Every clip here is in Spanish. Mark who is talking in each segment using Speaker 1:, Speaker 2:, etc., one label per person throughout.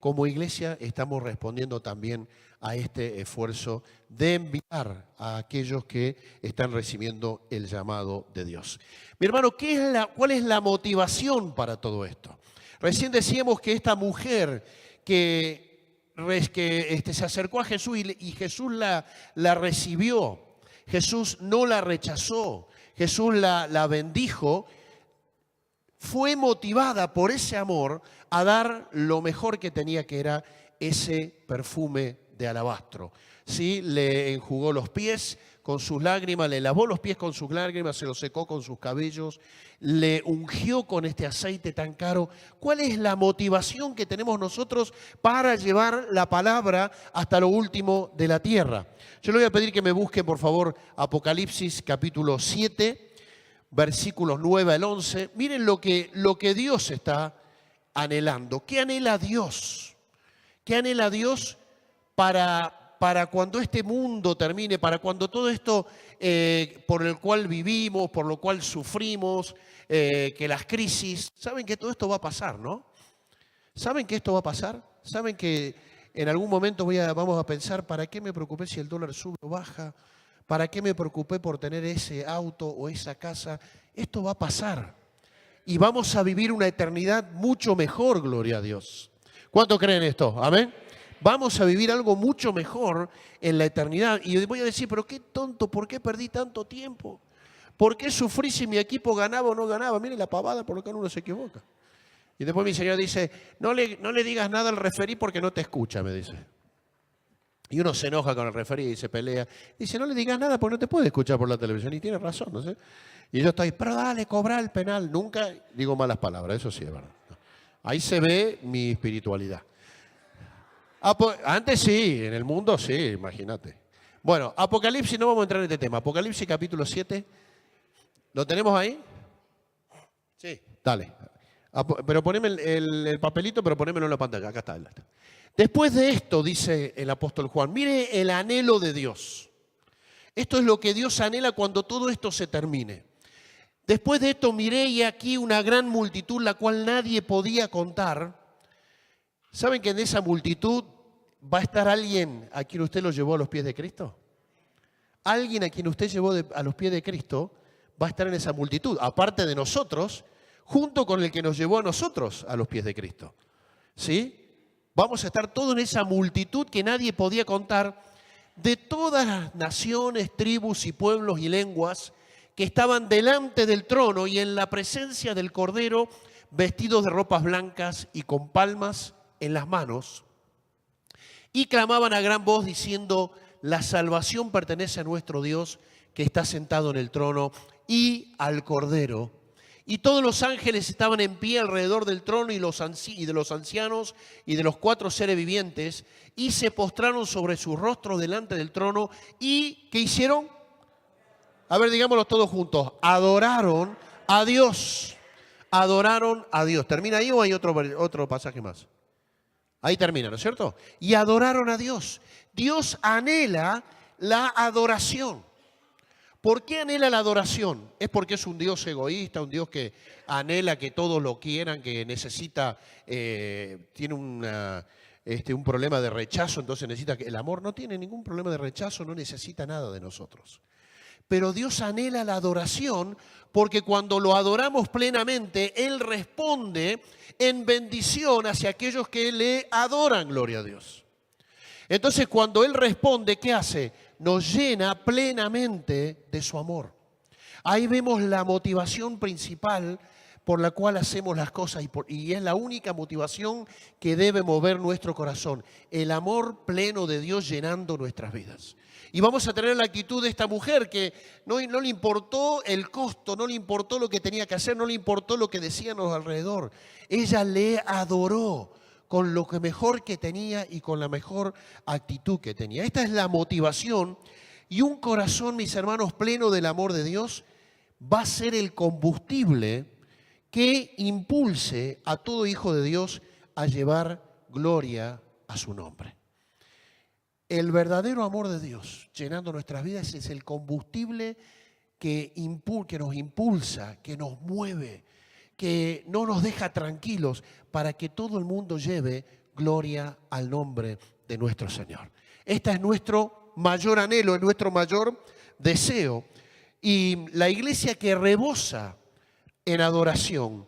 Speaker 1: como iglesia estamos respondiendo también a este esfuerzo de enviar a aquellos que están recibiendo el llamado de Dios. Mi hermano, ¿cuál es la motivación para todo esto? Recién decíamos que esta mujer que se acercó a Jesús y Jesús la recibió, Jesús no la rechazó, Jesús la bendijo, fue motivada por ese amor a dar lo mejor que tenía, que era ese perfume de alabastro. ¿Sí? Le enjugó los pies con sus lágrimas, le lavó los pies con sus lágrimas, se los secó con sus cabellos, le ungió con este aceite tan caro. ¿Cuál es la motivación que tenemos nosotros para llevar la palabra hasta lo último de la tierra? Yo le voy a pedir que me busque, por favor, Apocalipsis capítulo 7, versículos 9 al 11. Miren lo que Dios está anhelando. ¿Qué anhela Dios? ¿Qué anhela Dios para cuando este mundo termine, para cuando todo esto por el cual vivimos, por lo cual sufrimos, que las crisis, saben que todo esto va a pasar, ¿no? ¿Saben que esto va a pasar? ¿Saben que en algún momento vamos a pensar, ¿para qué me preocupé si el dólar sube o baja? ¿Para qué me preocupé por tener ese auto o esa casa? Esto va a pasar. Y vamos a vivir una eternidad mucho mejor, gloria a Dios. ¿Cuánto creen esto? Amén. Vamos a vivir algo mucho mejor en la eternidad. Y voy a decir, pero qué tonto, ¿por qué perdí tanto tiempo? ¿Por qué sufrí si mi equipo ganaba o no ganaba? Miren la pavada por lo que uno se equivoca. Y después mi señor dice, no le digas nada al referí porque no te escucha, me dice. Y uno se enoja con el referí y se pelea. Dice, no le digas nada porque no te puede escuchar por la televisión. Y tiene razón, ¿no sé? Y yo estoy, pero dale, cobra el penal. Nunca digo malas palabras, eso sí es verdad. Ahí se ve mi espiritualidad. Antes sí, en el mundo sí, imagínate. Bueno, Apocalipsis, no vamos a entrar en este tema. Apocalipsis capítulo 7. ¿Lo tenemos ahí? Sí. Dale. Pero poneme el papelito, pero ponémelo en la pantalla. Acá está. Después de esto, dice el apóstol Juan, mire el anhelo de Dios. Esto es lo que Dios anhela cuando todo esto se termine. Después de esto miré y aquí una gran multitud, la cual nadie podía contar. ¿Saben que en esa multitud va a estar alguien a quien usted lo llevó a los pies de Cristo? Alguien a quien usted llevó a los pies de Cristo va a estar en esa multitud, aparte de nosotros, junto con el que nos llevó a nosotros a los pies de Cristo. ¿Sí? Vamos a estar todos en esa multitud que nadie podía contar, de todas las naciones, tribus y pueblos y lenguas que estaban delante del trono y en la presencia del Cordero, vestidos de ropas blancas y con palmas en las manos, y clamaban a gran voz diciendo, la salvación pertenece a nuestro Dios que está sentado en el trono y al Cordero. Y todos los ángeles estaban en pie alrededor del trono y de los ancianos y de los 4 seres vivientes, y se postraron sobre sus rostros delante del trono. ¿Y qué hicieron? A ver, digámoslo todos juntos. Adoraron a Dios. Adoraron a Dios. ¿Termina ahí o hay otro pasaje más? Ahí termina, ¿no es cierto? Y adoraron a Dios. Dios anhela la adoración. ¿Por qué anhela la adoración? Es porque es un Dios egoísta, un Dios que anhela que todos lo quieran, que necesita, tiene un problema de rechazo, entonces necesita que el amor no tiene ningún problema de rechazo, no necesita nada de nosotros. Pero Dios anhela la adoración porque cuando lo adoramos plenamente, Él responde en bendición hacia aquellos que le adoran, gloria a Dios. Entonces cuando Él responde, ¿qué hace? Nos llena plenamente de su amor. Ahí vemos la motivación principal por la cual hacemos las cosas y es la única motivación que debe mover nuestro corazón. El amor pleno de Dios llenando nuestras vidas. Y vamos a tener la actitud de esta mujer que no le importó el costo, no le importó lo que tenía que hacer, no le importó lo que decían los alrededor. Ella le adoró con lo que mejor que tenía y con la mejor actitud que tenía. Esta es la motivación y un corazón, mis hermanos, pleno del amor de Dios va a ser el combustible que impulse a todo hijo de Dios a llevar gloria a su nombre. El verdadero amor de Dios llenando nuestras vidas es el combustible que nos impulsa, que nos mueve, que no nos deja tranquilos para que todo el mundo lleve gloria al nombre de nuestro Señor. Este es nuestro mayor anhelo, es nuestro mayor deseo. Y la iglesia que rebosa en adoración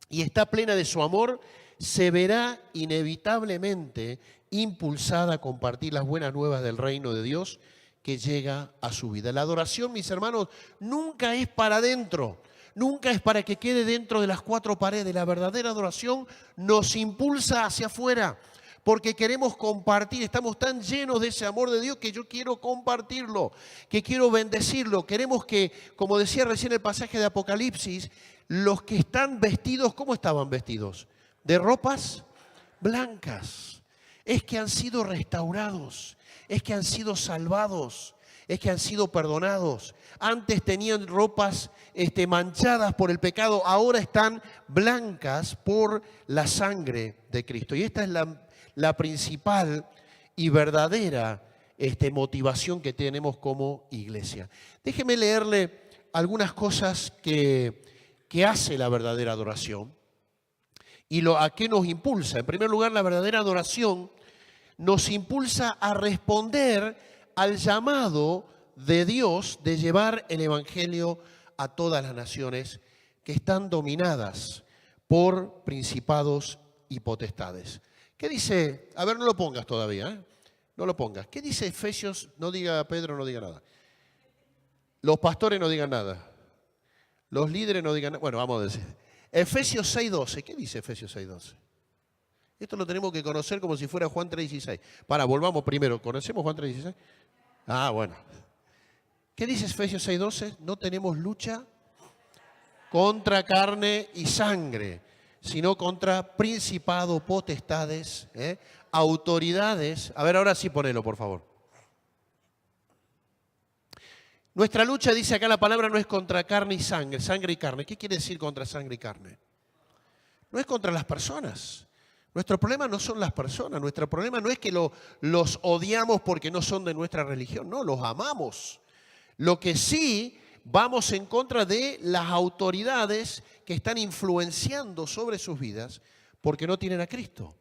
Speaker 1: y está plena de su amor, se verá inevitablemente impulsada a compartir las buenas nuevas del reino de Dios que llega a su vida. La adoración, mis hermanos, nunca es para adentro, nunca es para que quede dentro de las cuatro paredes. La verdadera adoración nos impulsa hacia afuera, porque queremos compartir, estamos tan llenos de ese amor de Dios que yo quiero compartirlo, que quiero bendecirlo. Queremos que, como decía recién el pasaje de Apocalipsis, los que están vestidos, ¿cómo estaban vestidos? De ropas blancas. Es que han sido restaurados, es que han sido salvados, es que han sido perdonados. Antes tenían ropas manchadas por el pecado, ahora están blancas por la sangre de Cristo. Y esta es la principal y verdadera motivación que tenemos como iglesia. Déjeme leerle algunas cosas que hace la verdadera adoración y a qué nos impulsa. En primer lugar, la verdadera adoración nos impulsa a responder al llamado de Dios de llevar el evangelio a todas las naciones que están dominadas por principados y potestades. ¿Qué dice? A ver, no lo pongas todavía, ¿eh? No lo pongas. ¿Qué dice Efesios? No diga Pedro, no diga nada. Los pastores no digan nada. Los líderes no digan nada. Bueno, vamos a decir. Efesios 6:12. ¿Qué dice Efesios 6:12? Esto lo tenemos que conocer como si fuera Juan 3:16. Volvamos primero. ¿Conocemos Juan 3:16? Ah, bueno. ¿Qué dice Efesios 6:12? No tenemos lucha contra carne y sangre, sino contra principados, potestades, autoridades. A ver, ahora sí ponelo, por favor. Nuestra lucha, dice acá la palabra, no es contra carne y sangre y carne. ¿Qué quiere decir contra sangre y carne? No es contra las personas. Nuestro problema no son las personas. Nuestro problema no es que los odiamos porque no son de nuestra religión. No, los amamos. Lo que sí, vamos en contra de las autoridades que están influenciando sobre sus vidas porque no tienen a Cristo.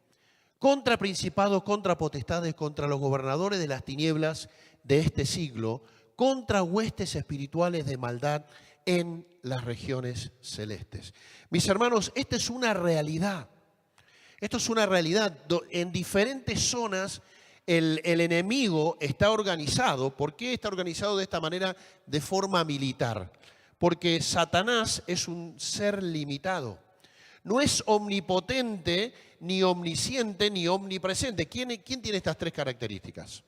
Speaker 1: Contra principados, contra potestades, contra los gobernadores de las tinieblas de este siglo, contra huestes espirituales de maldad en las regiones celestes. Mis hermanos, esta es una realidad. Esto es una realidad. En diferentes zonas el enemigo está organizado. ¿Por qué está organizado de esta manera? De forma militar. Porque Satanás es un ser limitado. No es omnipotente, ni omnisciente, ni omnipresente. ¿Quién tiene estas tres características?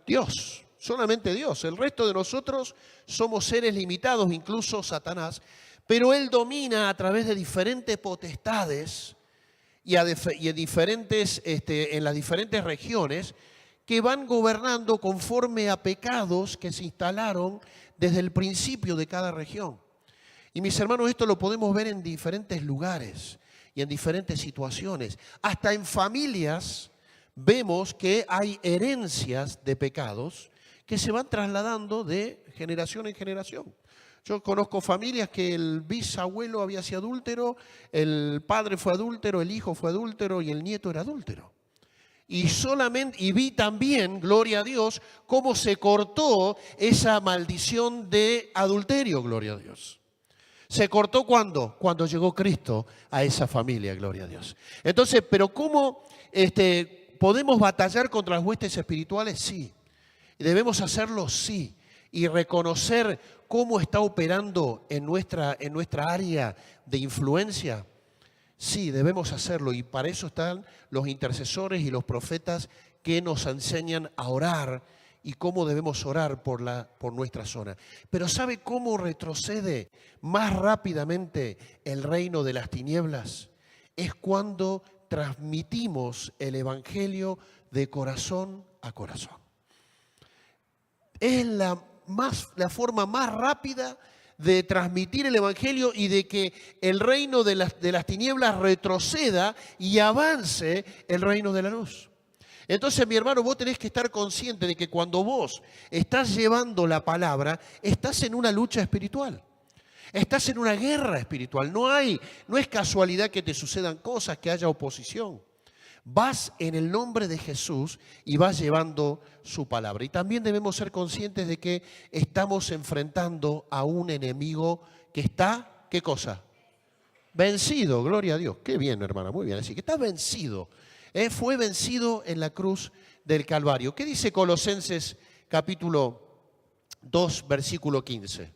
Speaker 1: Dios. Solamente Dios. El resto de nosotros somos seres limitados, incluso Satanás. Pero Él domina a través de diferentes potestades y en las diferentes regiones que van gobernando conforme a pecados que se instalaron desde el principio de cada región. Y mis hermanos, esto lo podemos ver en diferentes lugares y en diferentes situaciones. Hasta en familias vemos que hay herencias de pecados que se van trasladando de generación en generación. Yo conozco familias que el bisabuelo había sido adúltero, el padre fue adúltero, el hijo fue adúltero y el nieto era adúltero. Y vi también, gloria a Dios, cómo se cortó esa maldición de adulterio, gloria a Dios. ¿Se cortó cuándo? Cuando llegó Cristo a esa familia, gloria a Dios. Entonces, ¿pero cómo podemos batallar contra las huestes espirituales? Sí. ¿Debemos hacerlo? Sí. Y reconocer cómo está operando en nuestra área de influencia. Sí, debemos hacerlo. Y para eso están los intercesores y los profetas que nos enseñan a orar y cómo debemos orar por nuestra zona. Pero ¿sabe cómo retrocede más rápidamente el reino de las tinieblas? Es cuando transmitimos el evangelio de corazón a corazón. Es la forma más rápida de transmitir el evangelio y de que el reino de las tinieblas retroceda y avance el reino de la luz. Entonces, mi hermano, vos tenés que estar consciente de que cuando vos estás llevando la palabra, estás en una lucha espiritual. Estás en una guerra espiritual. No es casualidad que te sucedan cosas, que haya oposición. Vas en el nombre de Jesús y vas llevando su palabra. Y también debemos ser conscientes de que estamos enfrentando a un enemigo que está, ¿qué cosa? Vencido, gloria a Dios. Qué bien, hermana, muy bien. Así que está vencido. Fue vencido en la cruz del Calvario. ¿Qué dice Colosenses capítulo 2, versículo 15?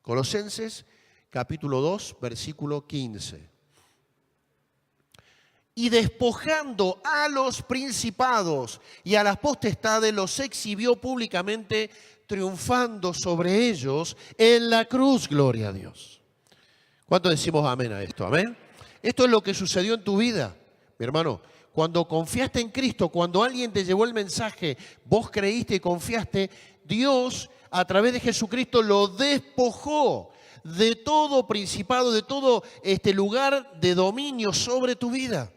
Speaker 1: Colosenses capítulo 2, versículo 15. Y despojando a los principados y a las potestades, los exhibió públicamente, triunfando sobre ellos en la cruz, gloria a Dios. ¿Cuánto decimos amén a esto? Amén. Esto es lo que sucedió en tu vida, mi hermano. Cuando confiaste en Cristo, cuando alguien te llevó el mensaje, vos creíste y confiaste, Dios a través de Jesucristo lo despojó de todo principado, de todo lugar de dominio sobre tu vida.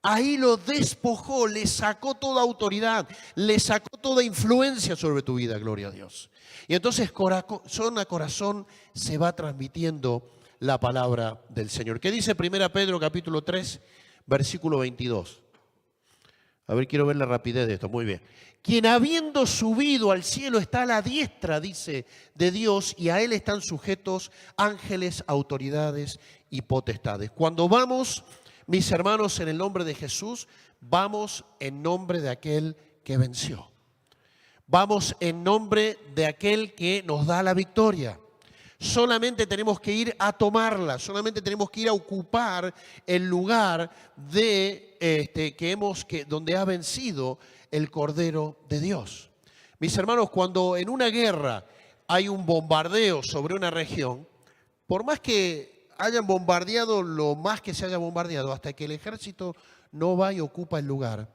Speaker 1: Ahí lo despojó, le sacó toda autoridad, le sacó toda influencia sobre tu vida, gloria a Dios. Y entonces corazón a corazón se va transmitiendo la palabra del Señor. ¿Qué dice 1 Pedro capítulo 3, versículo 22? A ver, quiero ver la rapidez de esto. Muy bien. Quien habiendo subido al cielo está a la diestra, dice, de Dios, y a Él están sujetos ángeles, autoridades y potestades. Cuando vamos, mis hermanos, en el nombre de Jesús, vamos en nombre de aquel que venció. Vamos en nombre de aquel que nos da la victoria. Solamente tenemos que ir a tomarla, solamente tenemos que ir a ocupar el lugar de donde ha vencido el Cordero de Dios. Mis hermanos, cuando en una guerra hay un bombardeo sobre una región, por más que hayan bombardeado lo más que se haya bombardeado, hasta que el ejército no va y ocupa el lugar,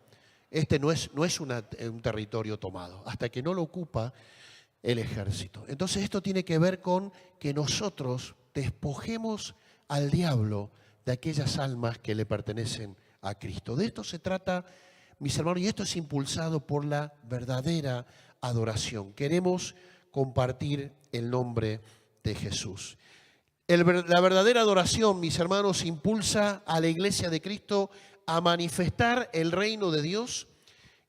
Speaker 1: no es un territorio tomado, hasta que no lo ocupa el ejército. Entonces esto tiene que ver con que nosotros despojemos al diablo de aquellas almas que le pertenecen a Cristo. De esto se trata, mis hermanos, y esto es impulsado por la verdadera adoración. Queremos compartir el nombre de Jesús. La verdadera adoración, mis hermanos, impulsa a la iglesia de Cristo a manifestar el reino de Dios,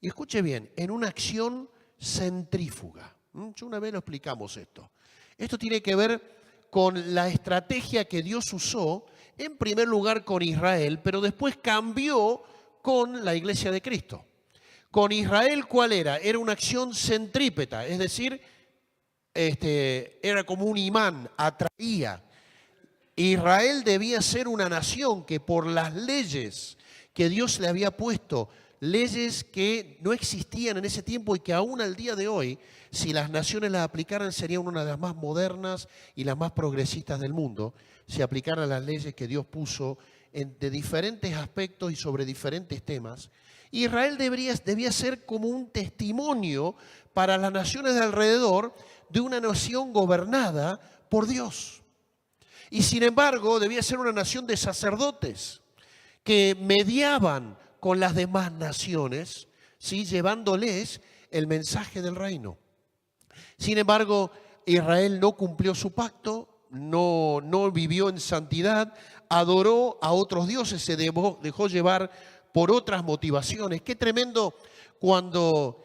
Speaker 1: y escuche bien, en una acción centrífuga. Yo una vez lo explicamos esto. Esto tiene que ver con la estrategia que Dios usó, en primer lugar con Israel, pero después cambió con la iglesia de Cristo. Con Israel, ¿cuál era? Era una acción centrípeta, es decir, era como un imán, atraía. Israel debía ser una nación que por las leyes que Dios le había puesto, leyes que no existían en ese tiempo y que aún al día de hoy, si las naciones las aplicaran, serían una de las más modernas y las más progresistas del mundo, si aplicaran las leyes que Dios puso de diferentes aspectos y sobre diferentes temas. Israel debía ser como un testimonio para las naciones de alrededor de una nación gobernada por Dios. Y sin embargo, debía ser una nación de sacerdotes que mediaban con las demás naciones, ¿sí?, llevándoles el mensaje del reino. Sin embargo, Israel no cumplió su pacto, no vivió en santidad, adoró a otros dioses, se dejó llevar por otras motivaciones. Qué tremendo cuando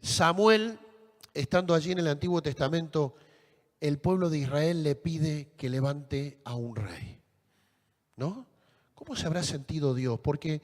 Speaker 1: Samuel, estando allí en el Antiguo Testamento, el pueblo de Israel le pide que levante a un rey, ¿no? ¿Cómo se habrá sentido Dios? Porque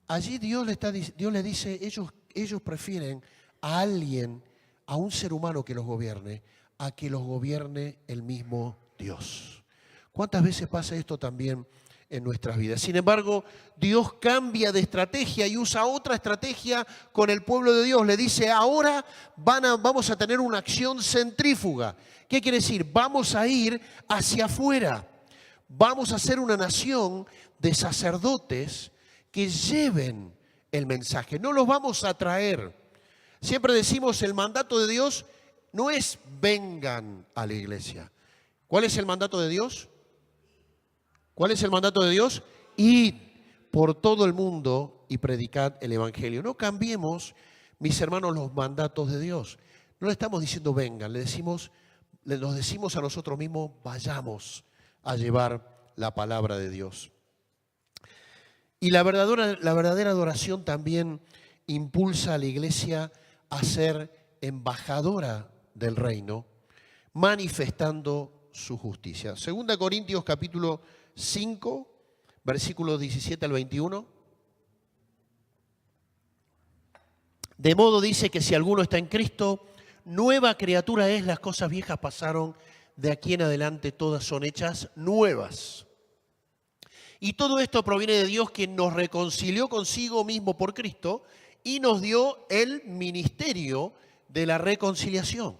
Speaker 1: allí Dios le dice, ellos prefieren a alguien, a un ser humano que los gobierne, a que los gobierne el mismo Dios. ¿Cuántas veces pasa esto también en nuestras vidas? Sin embargo, Dios cambia de estrategia y usa otra estrategia con el pueblo de Dios. Le dice, ahora vamos a tener una acción centrífuga. ¿Qué quiere decir? Vamos a ir hacia afuera. Vamos a ser una nación de sacerdotes que lleven el mensaje. No los vamos a traer. Siempre decimos, el mandato de Dios no es vengan a la iglesia. ¿Cuál es el mandato de Dios? ¿Cuál es el mandato de Dios? Id por todo el mundo y predicad el evangelio. No cambiemos, mis hermanos, los mandatos de Dios. No le estamos diciendo vengan, nos decimos a nosotros mismos, vayamos a llevar la palabra de Dios. Y la verdadera adoración también impulsa a la iglesia a ser embajadora del reino, manifestando su justicia. 2 Corintios capítulo 5, versículos 17 al 21. De modo dice que si alguno está en Cristo, nueva criatura es, las cosas viejas pasaron, de aquí en adelante todas son hechas nuevas. Y todo esto proviene de Dios, quien nos reconcilió consigo mismo por Cristo y nos dio el ministerio de la reconciliación.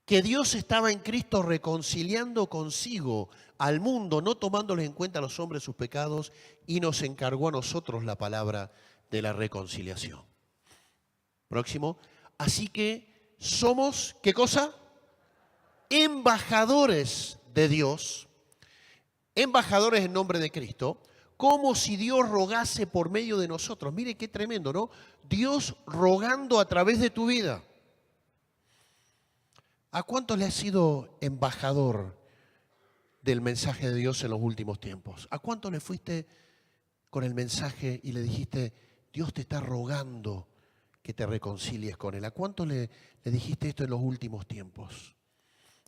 Speaker 1: Que Dios estaba en Cristo reconciliando consigo al mundo, no tomándoles en cuenta a los hombres sus pecados, y nos encargó a nosotros la palabra de la reconciliación. Próximo. Así que somos, ¿qué cosa? Embajadores de Dios, embajadores en nombre de Cristo, como si Dios rogase por medio de nosotros. Mire qué tremendo, ¿no? Dios rogando a través de tu vida. ¿A cuántos le has sido embajador del mensaje de Dios en los últimos tiempos? ¿A cuántos le fuiste con el mensaje y le dijiste, Dios te está rogando que te reconcilies con Él? ¿A cuántos le dijiste esto en los últimos tiempos?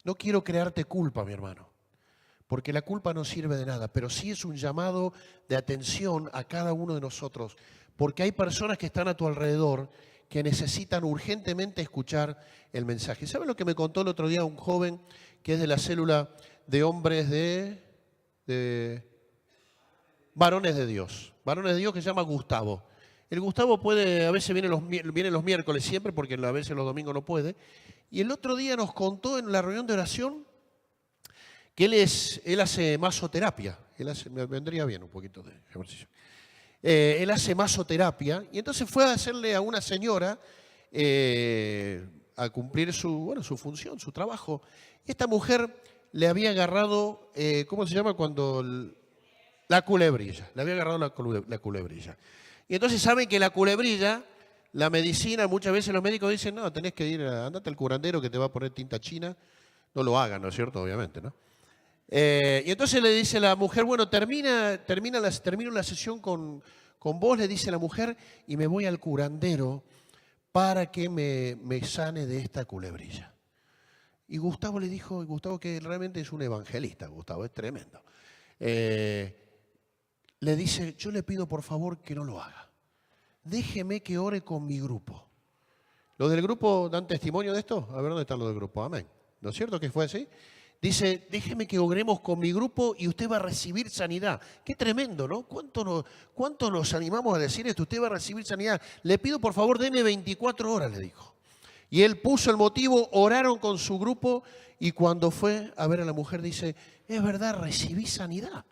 Speaker 1: No quiero crearte culpa, mi hermano, porque la culpa no sirve de nada, pero sí es un llamado de atención a cada uno de nosotros, porque hay personas que están a tu alrededor que necesitan urgentemente escuchar el mensaje. ¿Sabe lo que me contó el otro día un joven que es de la célula de hombres de varones de Dios? Varones de Dios, que se llama Gustavo. El Gustavo a veces viene los miércoles siempre, porque a veces los domingos no puede. Y el otro día nos contó en la reunión de oración que él hace masoterapia. Me vendría bien un poquito de ejercicio. Él hace masoterapia y entonces fue a hacerle a una señora a cumplir su función, su trabajo. Y esta mujer le había agarrado, ¿cómo se llama cuando? La culebrilla. Le había agarrado la culebrilla. Y entonces saben que la culebrilla, la medicina, muchas veces los médicos dicen, no, tenés que andate al curandero que te va a poner tinta china. No lo hagan, ¿no es cierto? Obviamente, ¿no? Y entonces le dice la mujer, bueno, termino la sesión con vos, le dice la mujer, y me voy al curandero para que me sane de esta culebrilla. Y Gustavo le dijo, Gustavo que realmente es un evangelista, Gustavo, es tremendo. Le dice, yo le pido por favor que no lo haga. Déjeme que ore con mi grupo. ¿Los del grupo dan testimonio de esto? A ver, ¿dónde están los del grupo? Amén. ¿No es cierto que fue así? Dice, déjeme que oremos con mi grupo y usted va a recibir sanidad. Qué tremendo, ¿no? ¿Cuánto nos animamos a decir esto? Usted va a recibir sanidad. Le pido, por favor, deme 24 horas, le dijo. Y él puso el motivo, oraron con su grupo y cuando fue a ver a la mujer dice, es verdad, recibí sanidad.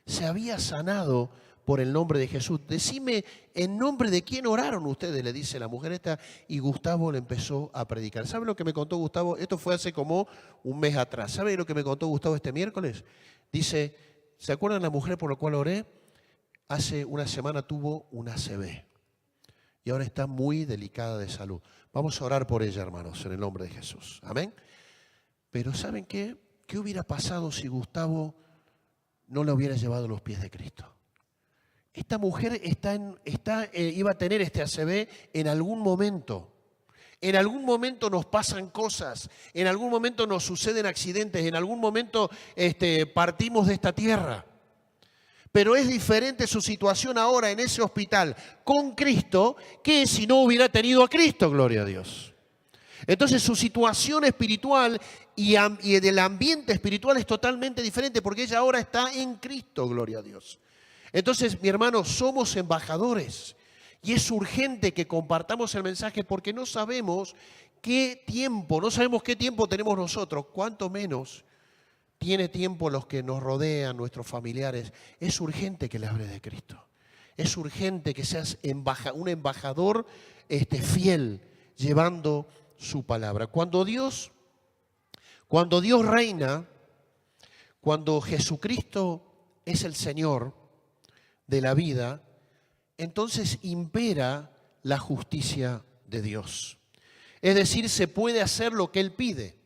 Speaker 1: Se había sanado por el nombre de Jesús. Decime, ¿en nombre de quién oraron ustedes?, le dice la mujer esta, y Gustavo le empezó a predicar. ¿Sabe lo que me contó Gustavo? Esto fue hace como un mes atrás. ¿Sabe lo que me contó Gustavo este miércoles? Dice, ¿se acuerdan la mujer por la cual oré? Hace una semana tuvo un ACV y ahora está muy delicada de salud. Vamos a orar por ella, hermanos, en el nombre de Jesús. Amén. Pero ¿saben qué? ¿Qué hubiera pasado si Gustavo no le hubiera llevado a los pies de Cristo? Esta mujer iba a tener este ACV en algún momento. En algún momento nos pasan cosas, en algún momento nos suceden accidentes, en algún momento partimos de esta tierra. Pero es diferente su situación ahora en ese hospital con Cristo que si no hubiera tenido a Cristo, gloria a Dios. Entonces su situación espiritual y del ambiente espiritual es totalmente diferente porque ella ahora está en Cristo, gloria a Dios. Entonces, mi hermano, somos embajadores y es urgente que compartamos el mensaje porque no sabemos qué tiempo tenemos nosotros, cuánto menos tiene tiempo los que nos rodean, nuestros familiares. Es urgente que le hables de Cristo. Es urgente que seas un embajador fiel, llevando su palabra. Cuando Dios reina, cuando Jesucristo es el Señor de la vida, entonces impera la justicia de Dios. Es decir, se puede hacer lo que Él pide.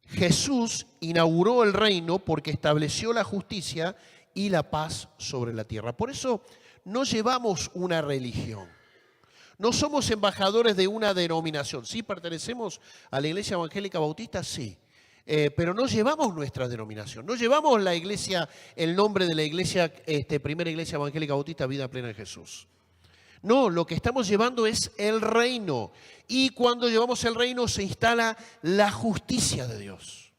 Speaker 1: Jesús inauguró el reino porque estableció la justicia y la paz sobre la tierra. Por eso no llevamos una religión. No somos embajadores de una denominación. Sí, pertenecemos a la Iglesia Evangélica Bautista, sí. Pero no llevamos nuestra denominación. No llevamos la iglesia, el nombre de la iglesia, Primera Iglesia Evangélica Bautista, Vida Plena en Jesús. No, lo que estamos llevando es el reino. Y cuando llevamos el reino se instala la justicia de Dios.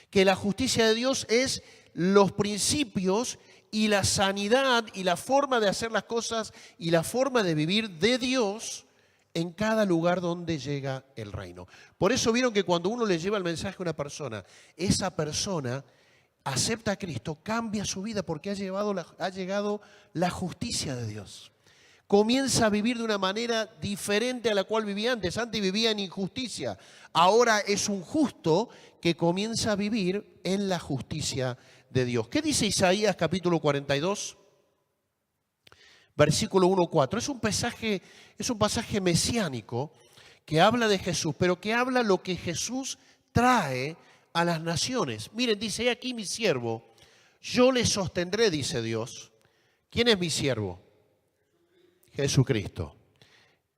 Speaker 1: Que la justicia de Dios es los principios y la sanidad y la forma de hacer las cosas y la forma de vivir de Dios en cada lugar donde llega el reino. Por eso vieron que cuando uno le lleva el mensaje a una persona, esa persona acepta a Cristo, cambia su vida porque ha llegado la justicia de Dios. Comienza a vivir de una manera diferente a la cual vivía antes. Antes vivía en injusticia. Ahora es un justo que comienza a vivir en la justicia de Dios. ¿Qué dice Isaías capítulo 42? Versículo 1-4. Es un pasaje mesiánico que habla de Jesús, pero que habla lo que Jesús trae a las naciones. Miren, dice, he aquí mi siervo, yo le sostendré, dice Dios. ¿Quién es mi siervo? Jesucristo.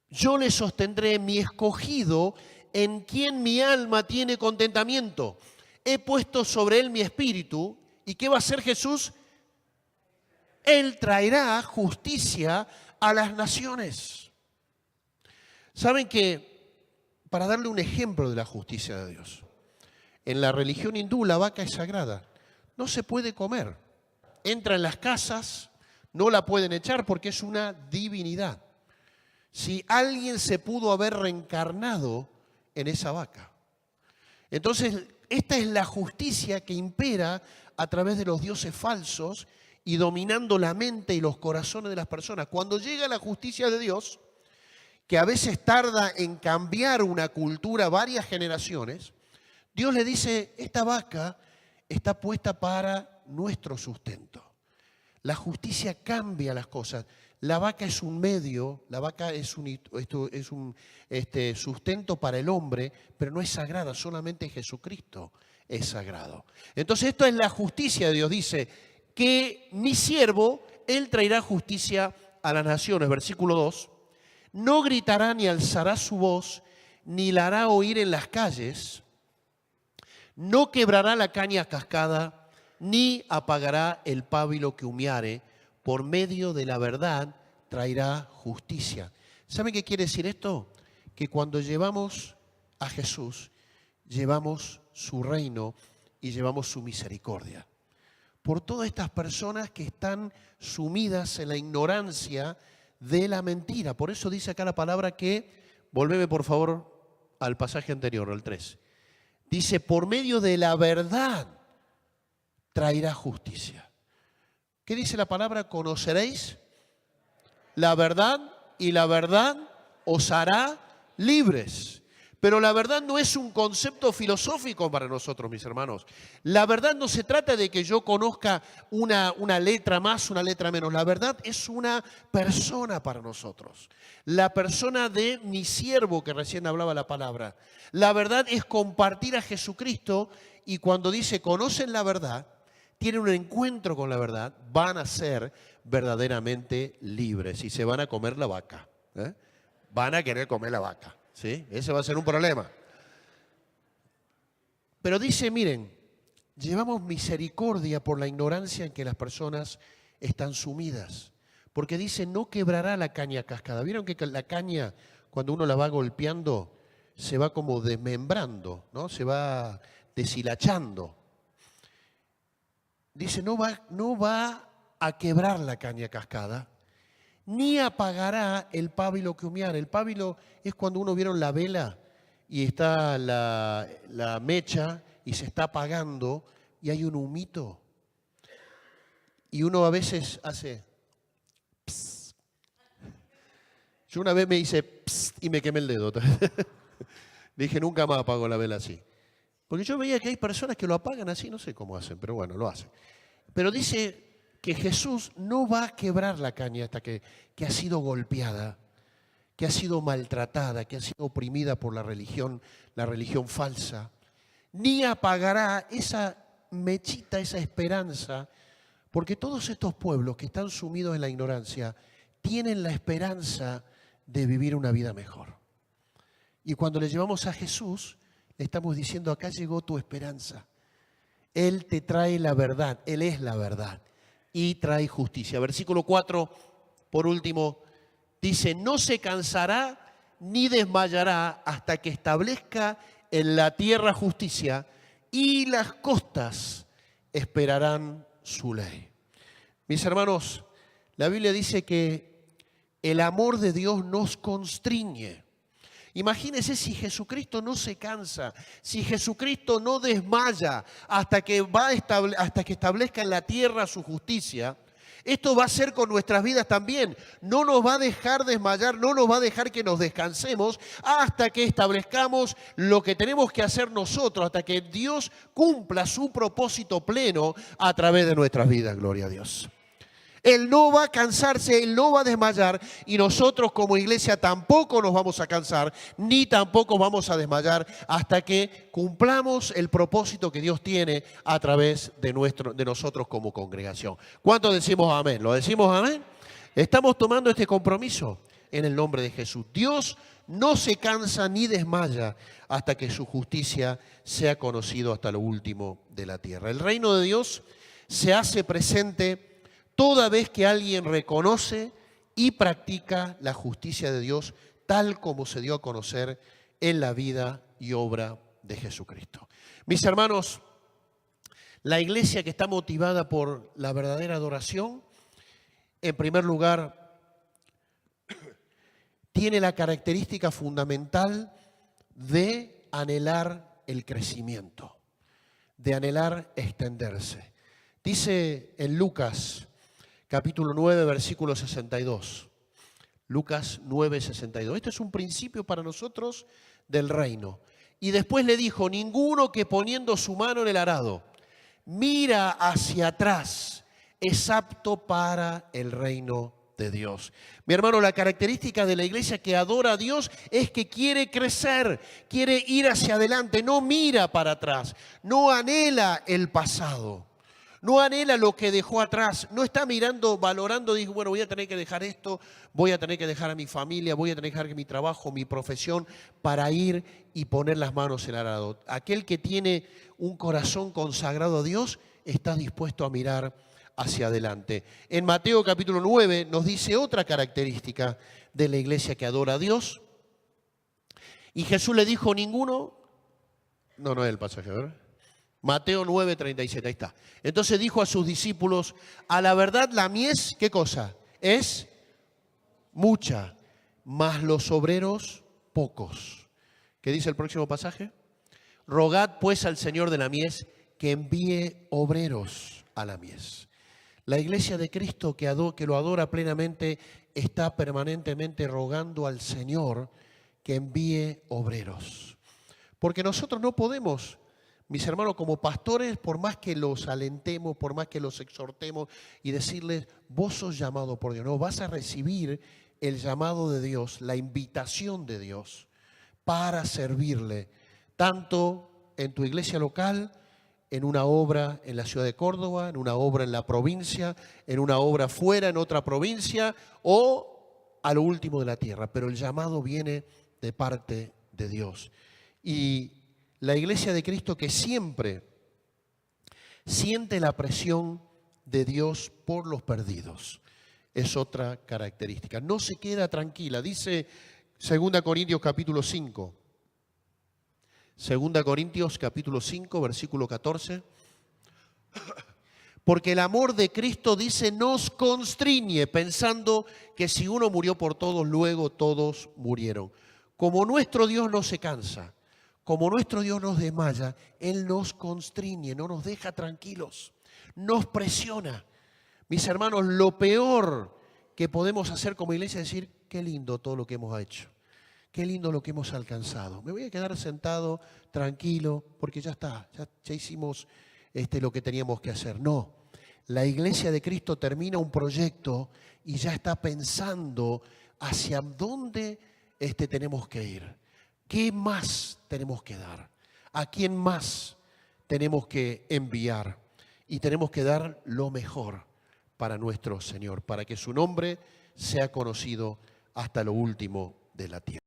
Speaker 1: Yo le sostendré, mi escogido, en quien mi alma tiene contentamiento. He puesto sobre él mi espíritu. ¿Y qué va a hacer Jesús? Él traerá justicia a las naciones. ¿Saben que, para darle un ejemplo de la justicia de Dios, en la religión hindú la vaca es sagrada, no se puede comer, entra en las casas, no la pueden echar porque es una divinidad. Si alguien se pudo haber reencarnado en esa vaca. Entonces, esta es la justicia que impera a través de los dioses falsos y dominando la mente y los corazones de las personas. Cuando llega la justicia de Dios, que a veces tarda en cambiar una cultura varias generaciones, Dios le dice, esta vaca está puesta para nuestro sustento. La justicia cambia las cosas. La vaca es un medio, la vaca es un sustento para el hombre, pero no es sagrada, solamente Jesucristo es sagrado. Entonces esto es la justicia de Dios. Dice que mi siervo, él traerá justicia a las naciones. Versículo 2. No gritará ni alzará su voz, ni la hará oír en las calles. No quebrará la caña cascada, ni apagará el pábilo que humeare. Por medio de la verdad traerá justicia. ¿Saben qué quiere decir esto? Que cuando llevamos a Jesús, llevamos su reino y llevamos su misericordia. Por todas estas personas que están sumidas en la ignorancia de la mentira. Por eso dice acá la palabra que, volveme por favor al pasaje anterior, al 3. Dice, por medio de la verdad traerá justicia. ¿Qué dice la palabra? Conoceréis la verdad y la verdad os hará libres. Pero la verdad no es un concepto filosófico para nosotros, mis hermanos. La verdad no se trata de que yo conozca una letra más, una letra menos. La verdad es una persona para nosotros. La persona de mi siervo, que recién hablaba la palabra. La verdad es compartir a Jesucristo y cuando dice conocen la verdad, tienen un encuentro con la verdad, van a ser verdaderamente libres y se van a comer la vaca. Van a querer comer la vaca. ¿Sí? Ese va a ser un problema. Pero dice, miren, llevamos misericordia por la ignorancia en que las personas están sumidas. Porque dice, no quebrará la caña cascada. ¿Vieron que la caña, cuando uno la va golpeando, se va como desmembrando, ¿no? Se va deshilachando. Dice, no va a quebrar la caña cascada, ni apagará el pábilo que humeara. El pábilo es cuando uno vieron la vela y está la mecha y se está apagando y hay un humito. Y uno a veces hace pss. Yo una vez me hice pss y me quemé el dedo. Dije, nunca más apago la vela así. Porque yo veía que hay personas que lo apagan así, no sé cómo hacen, pero bueno, lo hacen. Pero dice que Jesús no va a quebrar la caña hasta que ha sido golpeada, que ha sido maltratada, que ha sido oprimida por la religión falsa. ni apagará esa mechita, esa esperanza, porque todos estos pueblos que están sumidos en la ignorancia tienen la esperanza de vivir una vida mejor. Y cuando le llevamos a Jesús, le estamos diciendo, acá llegó tu esperanza. Él te trae la verdad, Él es la verdad y trae justicia. Versículo 4, por último, dice, no se cansará ni desmayará hasta que establezca en la tierra justicia y las costas esperarán su ley. Mis hermanos, la Biblia dice que el amor de Dios nos constriñe. Imagínense si Jesucristo no se cansa, si Jesucristo no desmaya hasta que establezca en la tierra su justicia. Esto va a ser con nuestras vidas también. No nos va a dejar desmayar, no nos va a dejar que nos descansemos hasta que establezcamos lo que tenemos que hacer nosotros, hasta que Dios cumpla su propósito pleno a través de nuestras vidas. Gloria a Dios. Él no va a cansarse, Él no va a desmayar y nosotros como iglesia tampoco nos vamos a cansar ni tampoco vamos a desmayar hasta que cumplamos el propósito que Dios tiene a través de nosotros como congregación. ¿Cuántos decimos amén? ¿Lo decimos amén? Estamos tomando este compromiso en el nombre de Jesús. Dios no se cansa ni desmaya hasta que su justicia sea conocido hasta lo último de la tierra. El reino de Dios se hace presente toda vez que alguien reconoce y practica la justicia de Dios tal como se dio a conocer en la vida y obra de Jesucristo. Mis hermanos, la iglesia que está motivada por la verdadera adoración, en primer lugar, tiene la característica fundamental de anhelar el crecimiento, de anhelar extenderse. Dice en Lucas capítulo 9, versículo 62. Lucas 9, 62. Este es un principio para nosotros del reino. Y después le dijo, ninguno que poniendo su mano en el arado mira hacia atrás es apto para el reino de Dios. Mi hermano, la característica de la iglesia que adora a Dios es que quiere crecer, quiere ir hacia adelante, no mira para atrás, no anhela el pasado. No anhela lo que dejó atrás, no está mirando, valorando, dice, bueno, voy a tener que dejar esto, voy a tener que dejar a mi familia, voy a tener que dejar mi trabajo, mi profesión, para ir y poner las manos en el arado. Aquel que tiene un corazón consagrado a Dios está dispuesto a mirar hacia adelante. En Mateo capítulo 9 nos dice otra característica de la iglesia que adora a Dios. Y Jesús le dijo, ninguno, no es el pasaje, ¿verdad? Mateo 9, 37, ahí está. Entonces dijo a sus discípulos, a la verdad la mies, ¿qué cosa? Es mucha, mas los obreros pocos. ¿Qué dice el próximo pasaje? Rogad pues al Señor de la mies que envíe obreros a la mies. La iglesia de Cristo que lo adora plenamente está permanentemente rogando al Señor que envíe obreros. Porque nosotros no podemos, mis hermanos, como pastores, por más que los alentemos, por más que los exhortemos y decirles, vos sos llamado por Dios, no, vas a recibir el llamado de Dios, la invitación de Dios para servirle, tanto en tu iglesia local, en una obra en la ciudad de Córdoba, en una obra en la provincia, en una obra fuera, en otra provincia o a lo último de la tierra. Pero el llamado viene de parte de Dios. Y la iglesia de Cristo que siempre siente la presión de Dios por los perdidos es otra característica. No se queda tranquila. Dice 2 Corintios capítulo 5. 2 Corintios capítulo 5, versículo 14. Porque el amor de Cristo, dice, nos constriñe, pensando que si uno murió por todos, luego todos murieron. Como nuestro Dios no se cansa, como nuestro Dios nos desmaya, Él nos constriñe, no nos deja tranquilos, nos presiona. Mis hermanos, lo peor que podemos hacer como iglesia es decir, qué lindo todo lo que hemos hecho. Qué lindo lo que hemos alcanzado. Me voy a quedar sentado, tranquilo, porque ya está, ya hicimos lo que teníamos que hacer. No, la iglesia de Cristo termina un proyecto y ya está pensando hacia dónde tenemos que ir. ¿Qué más tenemos que dar? ¿A quién más tenemos que enviar? Y tenemos que dar lo mejor para nuestro Señor, para que su nombre sea conocido hasta lo último de la tierra.